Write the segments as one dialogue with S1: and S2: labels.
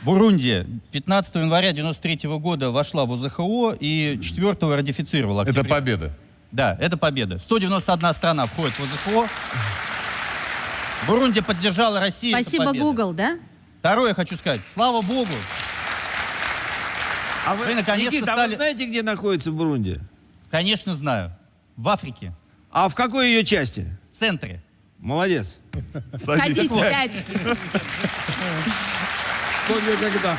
S1: Бурунди 15 января 1993 года вошла в ОЗХО и 4-го ратифицировала.
S2: Это победа.
S1: Да, это победа. 191 страна входит в ОЗХО. Бурунди поддержала Россию.
S3: Спасибо, Google, да?
S1: Второе я хочу сказать. Слава Богу.
S4: А вы,
S1: наконец-то
S4: Никита,
S1: стали...
S4: а вы знаете, где находится Бурунди?
S1: Конечно, знаю. В Африке.
S4: А в какой ее части?
S1: В центре.
S4: Молодец.
S3: Садись, сядь.
S5: Что, где, когда.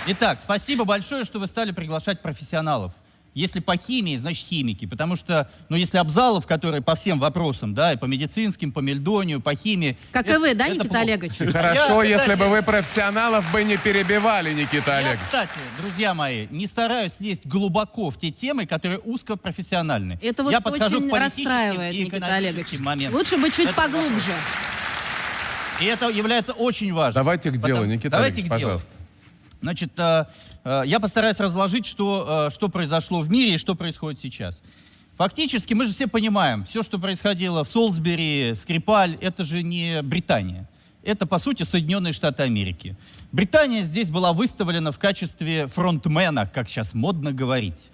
S1: Итак, спасибо большое, что вы стали приглашать профессионалов. Если по химии, значит химики. Потому что, ну, если Абзалов, который по всем вопросам, да, и по медицинским, по мельдонию, по химии...
S3: Как и вы, да, Никита Олегович?
S2: Хорошо,
S1: Я,
S2: если
S1: кстати,
S2: бы вы профессионалов бы не перебивали, Никита
S1: Я,
S2: Олегович.
S1: кстати, друзья мои, не стараюсь лезть глубоко в те темы, которые узкопрофессиональны.
S3: Это вот
S1: Я подхожу
S3: очень
S1: к политическим
S3: расстраивает,
S1: и
S3: Никита Олегович.
S1: экономическим моментам.
S3: Лучше бы чуть
S1: Это
S3: поглубже.
S1: И это является очень важным.
S2: Давайте к делу, Никита
S1: Давайте
S2: Олегович,
S1: к делу.
S2: пожалуйста.
S1: Значит, я постараюсь разложить, что произошло в мире и что происходит сейчас. Фактически, мы же все понимаем, все, что происходило в Солсбери, Скрипаль, это же не Британия. Это, по сути, Соединенные Штаты Америки. Британия здесь была выставлена в качестве фронтмена, как сейчас модно говорить.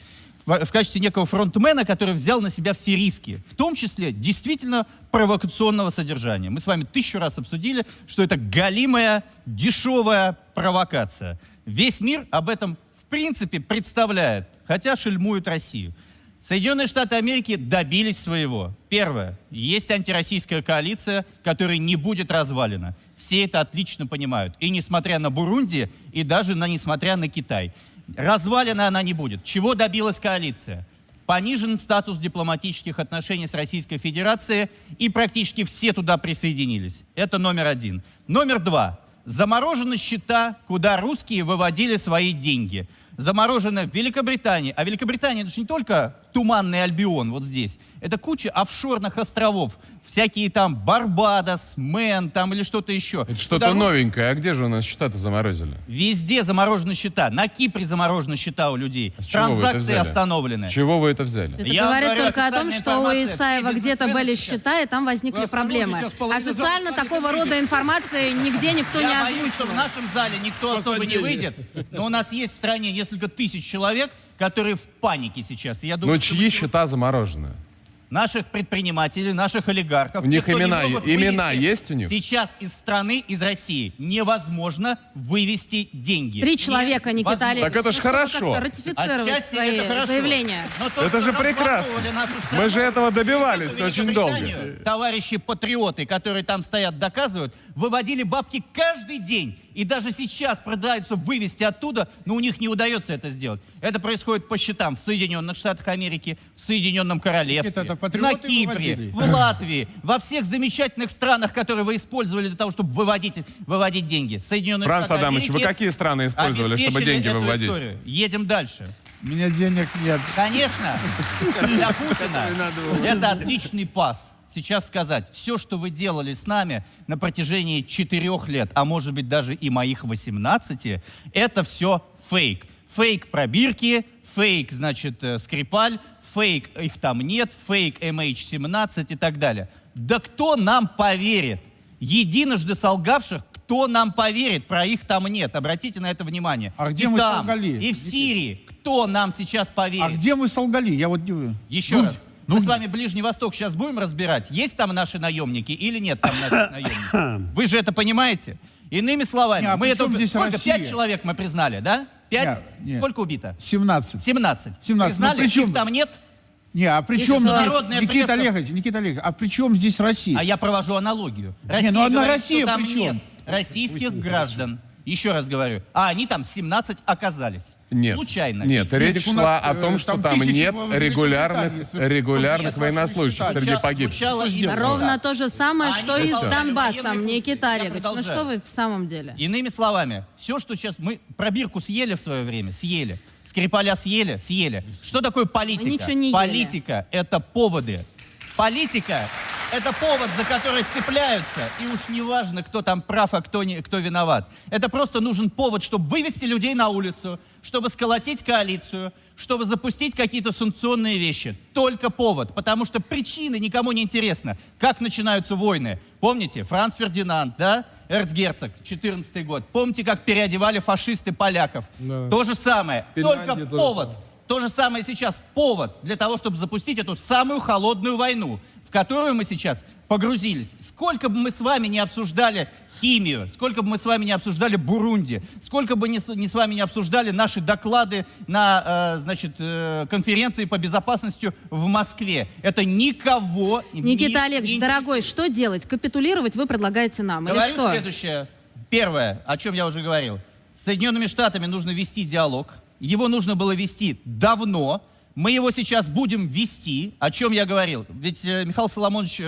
S1: В качестве некого фронтмена, который взял на себя все риски, в том числе действительно провокационного содержания. Мы с вами 1000 раз обсудили, что это галимая, дешевая провокация. Весь мир об этом, в принципе, представляет, хотя шельмуют Россию. Соединенные Штаты Америки добились своего. Первое. Есть антироссийская коалиция, которая не будет развалена. Все это отлично понимают. И несмотря на Бурунди, и даже несмотря на Китай. Развалена она не будет. Чего добилась коалиция? Понижен статус дипломатических отношений с Российской Федерацией, и практически все туда присоединились. Это номер один. Номер два. Заморожены счета, куда русские выводили свои деньги. Заморожено в Великобритании. А Великобритания — это же не только Туманный Альбион вот здесь. Это куча офшорных островов. Всякие там Барбадос, Мэн там или что-то еще.
S2: Это что-то новенькое. А где же у нас счета-то заморозили?
S1: Везде заморожены счета. На Кипре заморожены счета у людей.
S2: А с чего вы это
S1: Транзакции
S2: взяли?
S1: остановлены.
S2: С чего вы это взяли?
S3: Это
S1: Я
S3: говорит
S1: говорю,
S3: только о том,
S1: официальная
S3: что у
S1: информация,
S3: Исаева
S1: все
S3: где-то
S1: бизнесмены
S3: были
S1: сейчас.
S3: счета, и там возникли
S5: Вы
S3: проблемы.
S5: сейчас половину
S3: Официально
S5: зарплаты
S3: такого рода информации нигде никто не
S1: Я боюсь, что
S3: озвучивал.
S1: в нашем зале никто особо не выйдет. Но у нас есть в стране несколько тысяч человек, которые в панике сейчас. И я думаю,
S2: Ну,
S1: что
S2: чьи
S1: вы
S2: счета заморожены?
S1: наших предпринимателей, наших олигархов.
S2: У них
S1: кто не
S2: имена-
S1: могут
S2: имена
S1: вывести.
S2: есть у них?
S1: Сейчас из страны, из России невозможно вывести деньги.
S3: 3 человека, Никита
S1: Невозможно.
S3: Олегович.
S2: Так это ж
S3: Ну, что вы
S2: хорошо.
S3: как-то ратифицировать
S1: Отчасти
S3: свои
S1: это хорошо.
S3: заявления.
S1: Но то,
S6: Это
S1: что
S6: же прекрасно.
S1: разбаловали нашу страну,
S6: Мы же этого добивались
S1: эту
S6: очень долго.
S1: Великобританию, товарищи патриоты, которые там стоят, доказывают, выводили бабки каждый день. И даже сейчас пытаются вывести оттуда, но у них не удается это сделать. Это происходит по счетам в Соединенных Штатах Америки, в Соединенном Королевстве,
S5: Это
S1: на
S5: патриоты
S1: Кипре,
S5: выводили.
S1: в Латвии, во всех замечательных странах, которые вы использовали для того, чтобы выводить деньги. Соединенные
S2: Франц
S1: Штаты
S2: Адамович, вы
S1: Америки
S2: какие страны использовали, чтобы
S1: обеспечили
S2: деньги
S1: эту
S2: выводить?
S1: историю. Едем дальше.
S5: У меня денег нет.
S1: Конечно, для Путина это отличный пас. Сейчас сказать, все, что вы делали с нами на протяжении 4 лет, а может быть даже и моих 18, это все фейк. Фейк пробирки, фейк, значит, Скрипаль, фейк их там нет, фейк MH17 и так далее. Да кто нам поверит? Единожды солгавших, кто нам поверит? Про их там нет. Обратите на это внимание.
S5: А где
S1: и
S5: мы
S1: там,
S5: солгали?
S1: и в Сирии. Кто нам сейчас поверит?
S5: А где мы солгали? Я вот не...
S1: Еще раз. Мы с вами Ближний Восток сейчас будем разбирать, есть там наши наемники или нет там наших наемников. Вы же это понимаете? Иными словами,
S5: Не, а
S1: мы
S5: при
S1: это...
S5: чем здесь
S1: Сколько?
S5: Россия?
S1: 5 человек мы признали, да? 5?
S5: Нет.
S1: Сколько убито?
S5: 17.
S1: 17.
S5: 17.
S1: Признали,
S5: Ну, при чем?
S1: их там нет?
S5: Не, а при
S1: Их
S5: чем здесь...
S1: международная
S5: Никита
S1: пресса-
S5: Олегович, а при чем здесь Россия?
S1: А я провожу аналогию.
S5: ну
S1: Россия
S5: одна
S1: говорит,
S5: Россия
S1: что там
S5: при чем?
S1: нет российских граждан. Еще раз говорю. А они там 17 оказались.
S2: Нет.
S1: Случайно.
S2: Нет, речь
S5: так у
S2: шла
S5: нас,
S2: о том, что
S5: там
S2: там
S5: тысячи
S2: нет
S5: в
S2: регулярных
S5: Великобритании.
S2: военнослужащих среди погибших.
S1: Звучало именно
S3: Ровно
S1: так.
S3: то же самое,
S1: Они
S3: что и с
S1: выполняли
S3: Донбассом,
S1: военные
S3: Никита
S1: функции. Я
S3: Олегович. Ну
S1: продолжаю.
S3: что вы в самом деле?
S1: Иными словами, все, что сейчас... Мы пробирку съели в свое время? Съели. Скрипаля съели? Съели. Что такое политика?
S3: Мы ничего не ели.
S1: Политика — это поводы. Политика — это повод, за который цепляются. И уж не важно, кто там прав, а кто виноват. Это просто нужен повод, чтобы вывести людей на улицу, чтобы сколотить коалицию, чтобы запустить какие-то санкционные вещи. Только повод, потому что причины никому не интересно. Как начинаются войны? Помните? Франц Фердинанд, да? Эрцгерцог, 14 год. Помните, как переодевали фашисты поляков?
S6: Да.
S1: То же самое,
S6: Финляндия
S1: только
S6: то же
S1: повод.
S6: самое.
S1: То же самое сейчас повод для того, чтобы запустить эту самую холодную войну, в которую мы сейчас погрузились. Сколько бы мы с вами не обсуждали химию, сколько бы мы с вами не обсуждали Бурунди, сколько бы с вами не обсуждали наши доклады на конференции по безопасности в Москве, это никого
S3: Никита
S1: не
S3: Олегович,
S1: интересует.
S3: дорогой, что делать? Капитулировать вы предлагаете нам? Или
S1: Говорю
S3: что?
S1: следующее. Первое, о чем я уже говорил. С Соединенными Штатами нужно вести диалог. Его нужно было вести давно. Мы его сейчас будем вести, о чем я говорил. Ведь Михаил Соломонович,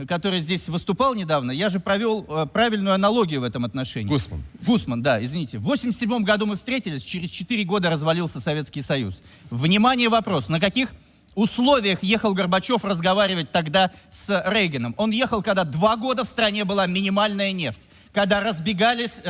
S1: который здесь выступал недавно, я же провел правильную аналогию в этом отношении.
S2: Гусман.
S1: Гусман, да, извините. В 1987 году мы встретились, через 4 года развалился Советский Союз. Внимание, вопрос. На каких условиях ехал Горбачев разговаривать тогда с Рейганом? Он ехал, когда 2 года в стране была минимальная нефть, когда разбегалась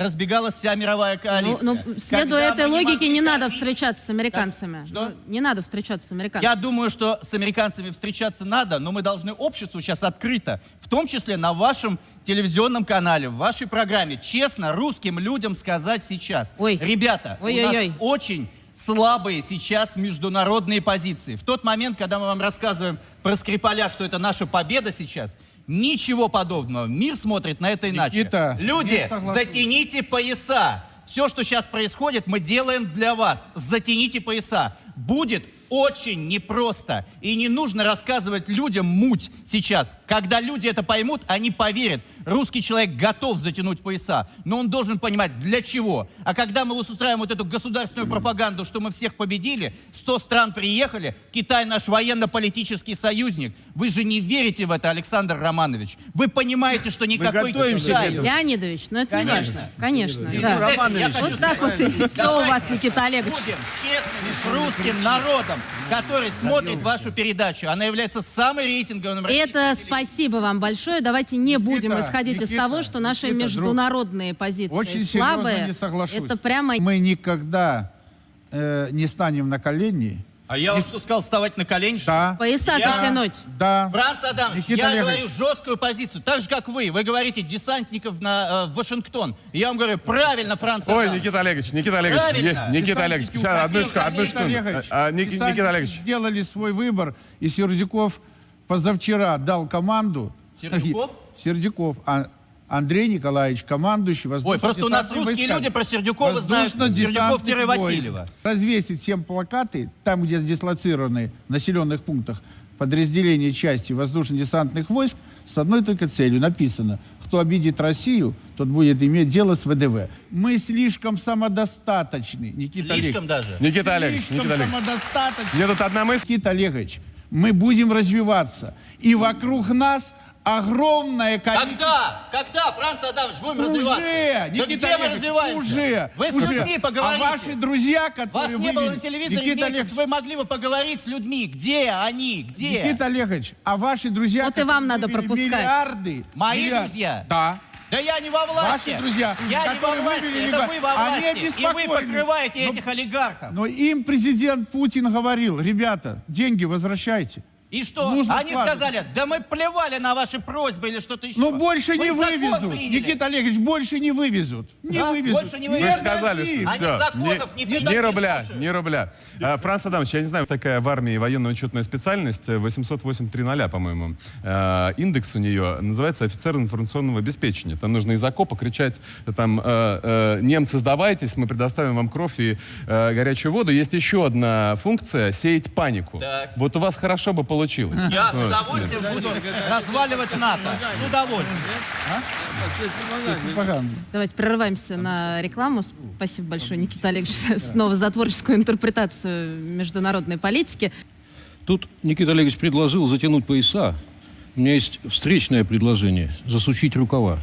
S1: вся мировая коалиция.
S3: Ну, следуя
S1: Когда
S3: этой
S1: мы не
S3: логике,
S1: могли
S3: не надо
S1: кормить-
S3: встречаться с американцами.
S1: Что?
S3: Ну, не надо встречаться с американцами.
S1: Я думаю, что с американцами встречаться надо, но мы должны обществу сейчас открыто, в том числе на вашем телевизионном канале, в вашей программе, честно русским людям сказать сейчас.
S3: Ой.
S1: Ребята, у
S3: Ой-ой-ой.
S1: нас очень слабые сейчас международные позиции. В тот момент, когда мы вам рассказываем про Скрипаля, что это наша победа сейчас, ничего подобного. Мир смотрит на это иначе.
S5: Никита,
S1: Люди,
S5: не соглашусь.
S1: затяните пояса. Все, что сейчас происходит, мы делаем для вас. Затяните пояса. Будет очень непросто. И не нужно рассказывать людям муть сейчас. Когда люди это поймут, они поверят. Русский человек готов затянуть пояса, но он должен понимать, для чего. А когда мы устраиваем вот эту государственную пропаганду, что мы всех победили, 100 стран приехали, Китай наш военно-политический союзник, вы же не верите в это, Александр Романович. Вы понимаете, что никакой
S4: готовимся
S1: Китай...
S4: к этому.
S3: Леонидович, ну это не
S1: Конечно.
S3: важно. Конечно,
S1: В связи
S3: да.
S1: с этим я хочу
S3: Вот так вот
S1: сказать,
S3: все у вас, Никита Олегович.
S1: Будем честными с русским народом, который смотрит вашу передачу. Она является самой рейтинговой.
S3: Это спасибо вам большое. Давайте не будем
S5: Никита,
S3: исходить из
S5: Никита,
S3: того, что наши
S5: Никита, друг,
S3: международные позиции
S5: Очень
S3: слабые.
S5: серьезно не соглашусь.
S3: Это прямо...
S5: Мы никогда не станем на колени.
S1: А я вам что сказал, вставать на колени? что ли?
S5: Да,
S3: Пояса
S1: Я-
S3: затянуть.
S5: да.
S1: Франц Адамович,
S5: Никита
S1: я
S5: Олегович.
S1: говорю жесткую позицию, так же, как вы. Вы говорите десантников в Вашингтон. И я вам говорю, правильно, Франц
S2: Ой,
S1: Адамович.
S2: Никита Олегович,
S1: Правильно.
S2: Никита Олегович,
S5: Десантники
S2: сейчас, одну
S5: уходили,
S2: секунду.
S5: Никита Олегович,
S2: Никита
S5: десантники
S2: Олегович,
S5: сделали свой выбор, и Сердюков позавчера дал команду.
S1: Сердюков?
S5: Сердюков. Андрей Николаевич, командующий
S1: Ой, просто у нас
S5: воздушно-десантными
S1: русские
S5: войсками.
S1: люди про Сердюкова знают
S5: Воздушно-десантных
S1: Сердюков-Васильева.
S5: войск. Развесить всем плакаты, там, где дислоцированы в населенных пунктах подразделения части воздушно-десантных войск, с одной только целью. Написано: кто обидит Россию, тот будет иметь дело с ВДВ. Мы слишком самодостаточны, Никита
S1: Слишком
S5: Олегович.
S1: даже.
S2: Никита Олегович,
S5: Слишком
S2: Никита Олегович.
S5: самодостаточны.
S2: Мне тут одна мысль.
S5: Никита Олегович, мы будем развиваться. И вокруг нас огромное количество...
S1: Когда, Франц Адамович, будем
S5: Уже,
S1: развиваться? Да
S5: Никита
S1: где мы
S5: Олегович,
S1: развиваемся?
S5: уже.
S1: Вы с
S5: уже.
S1: людьми поговорите.
S5: А ваши друзья,
S1: Вас
S5: которые
S1: не было
S5: вывели-
S1: на телевизоре
S5: Никита
S1: месяц,
S5: Олегович,
S1: вы могли бы поговорить с людьми. Где они? Где?
S5: Никита Олегович, а ваши друзья...
S3: Вот и вам
S5: которые
S3: надо
S5: вывели
S3: пропускать.
S5: Миллиарды.
S1: Мои
S5: миллиарды.
S1: друзья?
S5: Да.
S1: Да я не во власти.
S5: Ваши друзья,
S1: Я не во
S5: которые
S1: власти,
S5: вывели
S1: это вы во
S5: они
S1: власти. И вы
S5: обеспокоены.
S1: покрываете
S5: Но-
S1: этих олигархов.
S5: Но им президент Путин говорил: ребята, деньги возвращайте.
S1: И что?
S5: нужно
S1: Они
S5: вкладывать.
S1: сказали, да мы плевали на ваши просьбы или что-то еще.
S5: Но больше
S1: Вы
S5: не
S1: закон
S5: вывезут.
S1: приняли.
S5: Никита Олегович, больше не вывезут. Не
S1: Да?
S5: вывезут.
S1: Больше не вывезут.
S2: Вы
S1: Нет,
S2: же сказали,
S5: дадим.
S2: что
S1: Они
S2: все.
S1: законов не приняли,
S2: Ни рубля,
S1: слушаю.
S2: ни рубля. Франц Адамович, я не знаю, такая в армии военно-учетная специальность, 808-300, по-моему. Индекс у нее называется офицер информационного обеспечения. Там нужно из окопа кричать, там, немцы, сдавайтесь, мы предоставим вам кровь и горячую воду. Есть еще одна функция — сеять панику.
S1: Так.
S2: Вот у вас хорошо бы получилось.
S1: Я с удовольствием буду разваливать НАТО. С удовольствием.
S5: Пропаганда.
S3: Давайте прерываемся на рекламу. Спасибо большое, Никита Олегович, снова за творческую интерпретацию международной политики.
S6: Тут Никита Олегович предложил затянуть пояса. У меня есть встречное предложение — засучить рукава.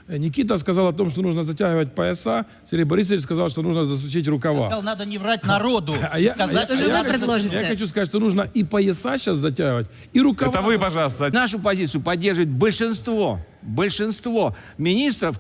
S7: Никита сказал о том, что нужно затягивать пояса. Сергей Борисович сказал, что нужно засучить
S1: Я
S7: рукава.
S1: сказал, надо не врать народу. Сказать,
S3: Это же
S1: что
S3: вы
S1: надо
S3: предложите.
S7: Я хочу сказать, что нужно и пояса сейчас затягивать, и рукава.
S2: Это вы, пожалуйста.
S4: Нашу позицию поддерживает большинство большинство министров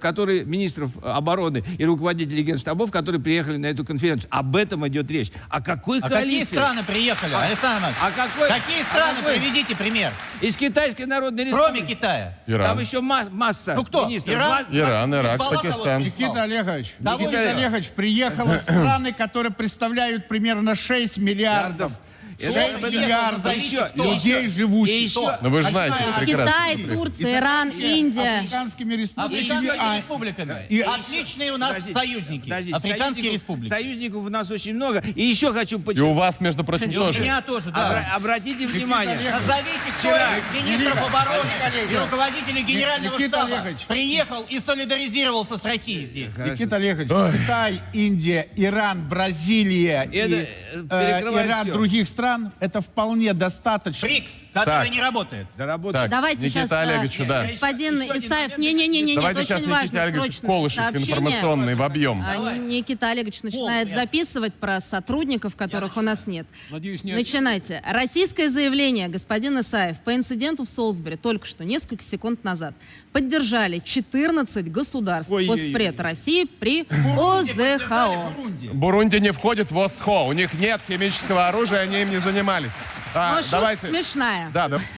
S4: обороны и руководителей генштабов, которые приехали на эту конференцию. Об этом идет речь. О какой
S1: А
S4: коалиции?
S1: какие страны приехали, Александр Иванович? Какие страны? Приведите пример.
S4: Из Китайской Народной Республики.
S1: Кроме Китая.
S4: Там
S2: Иран.
S4: еще масса
S1: Ну кто?
S4: министров.
S1: Иран?
S2: Иран, Ирак,
S1: Хизбалла
S2: Пакистан.
S1: кого-то
S5: Никита Олегович,
S1: Того
S5: Никита
S1: не
S5: Олегович, приехало страны, которые представляют примерно 6 миллиардов. 6 миллиардов
S1: Назовите, кто?
S5: людей живущих.
S4: И еще-
S2: Но вы же знаете прекрасно.
S3: Китай, Турция, Иран, Индия.
S5: Африканскими республиками.
S1: Африканскими республиками.
S5: и-
S1: Отличные у нас
S4: Подождите,
S1: союзники.
S4: подождите.
S1: Африканские республики.
S4: Союзников у нас очень много. И еще хочу
S2: И у
S4: подчеркнуть.
S2: вас, между прочим,
S1: И у
S2: тоже.
S1: меня тоже, да.
S4: Обратите внимание.
S1: Назовите, кто из министров обороны и руководителей генерального
S5: Никита
S1: штаба
S5: Олегович.
S1: приехал и солидаризировался с Россией здесь.
S5: Никита Олегович, Китай, Индия, Иран, Бразилия
S4: Это,
S5: и
S4: перекрывает
S5: ряд
S4: всё.
S5: других стран, это вполне достаточно.
S1: БРИКС, который
S2: Так.
S1: не работает.
S2: Так,
S3: Давайте
S2: Никита
S3: сейчас,
S2: Олегович, да.
S3: господин
S4: Еще один
S3: Исаев,
S4: момент.
S3: не-не-не,
S2: Давайте
S3: это
S2: сейчас
S3: очень
S2: Никите
S3: важно,
S2: Олеговичу
S3: срочное
S2: колышек
S3: сообщение.
S2: информационный в объем.
S3: Никита Олегович начинает записывать про сотрудников, которых у нас нет.
S6: Надеюсь, не
S3: Начинайте. Российское заявление, господин Исаев, по инциденту в Солсбери только что, несколько секунд назад, поддержали 14 государств постпред России при ОЗХО.
S1: Бурунди.
S2: Бурунди не входит в ОСХО. У них нет химического оружия, они им не занимались.
S3: Но шутка
S2: Давайте.
S3: смешная.
S2: Да, да.